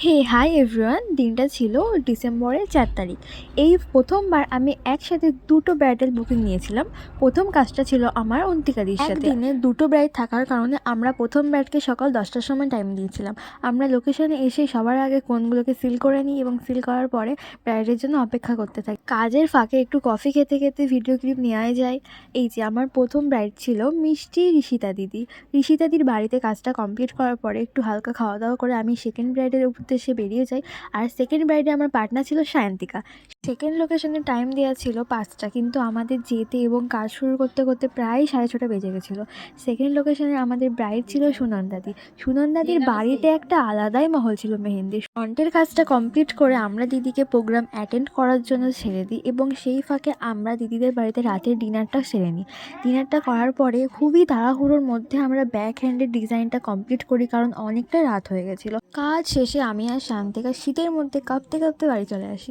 হে hi everyone, দিনটা ছিল ডিসেম্বরের 4 তারিখ। এই প্রথমবার আমি একসাথে দুটো ব্রাইডাল বুকিং নিয়েছিলাম। প্রথম কাজটা ছিল আমার অন্তিকাদির সাথে। একদিনে দুটো ব্রাইড থাকার কারণে আমরা প্রথম ব্রাইডকে সকাল 10টার সময় টাইম দিয়েছিলাম। আমরা লোকেশনে এসে সবার আগে কোনগুলোকে সিল করে নিই এবং সিল করার পরে ব্রাইডের জন্য অপেক্ষা করতে থাকি। কাজের ফাঁকে একটু কফি খেতে খেতে ভিডিও ক্লিপ নেওয়াই যায়। এই যে আমার প্রথম ব্রাইড ছিল মিষ্টি ঋষিতা দিদি। ঋষিতাদির বাড়িতে কাজটা কমপ্লিট করার পরে একটু হালকা খাওয়া দাওয়া করে আমি সেকেন্ড ব্রাইডের উদ্দেশ্যে বেরিয়ে যাই। আর সেকেন্ড ব্রাইডে আমার পার্টনার ছিল সায়ন্তিকা। সেকেন্ড লোকেশনে টাইম দেওয়া ছিল 5টা, কিন্তু আমাদের যেতে এবং কাজ শুরু করতে করতে প্রায় 6:30 বেজে গেছিলো। সেকেন্ড লোকেশনে আমাদের ব্রাইড ছিল সুনন্দাদি। সুনন্দাদির বাড়িতে একটা আলাদাই মহল ছিল মেহেন্দির। ফ্রন্টের কাজটা কমপ্লিট করে আমরা দিদিকে প্রোগ্রাম অ্যাটেন্ড করার জন্য ছেড়ে দিই এবং সেই ফাঁকে আমরা দিদিদের বাড়িতে রাতের ডিনারটা সেরে নিই। ডিনারটা করার পরে খুবই তাড়াহুড়োর মধ্যে আমরা ব্যাক হ্যান্ডের ডিজাইনটা কমপ্লিট করি, কারণ অনেকটা রাত হয়ে গেছিলো। কাজ শেষে আমি আর শান্তিকা শীতের মধ্যে কাঁপতে কাঁপতে বাড়ি চলে আসি।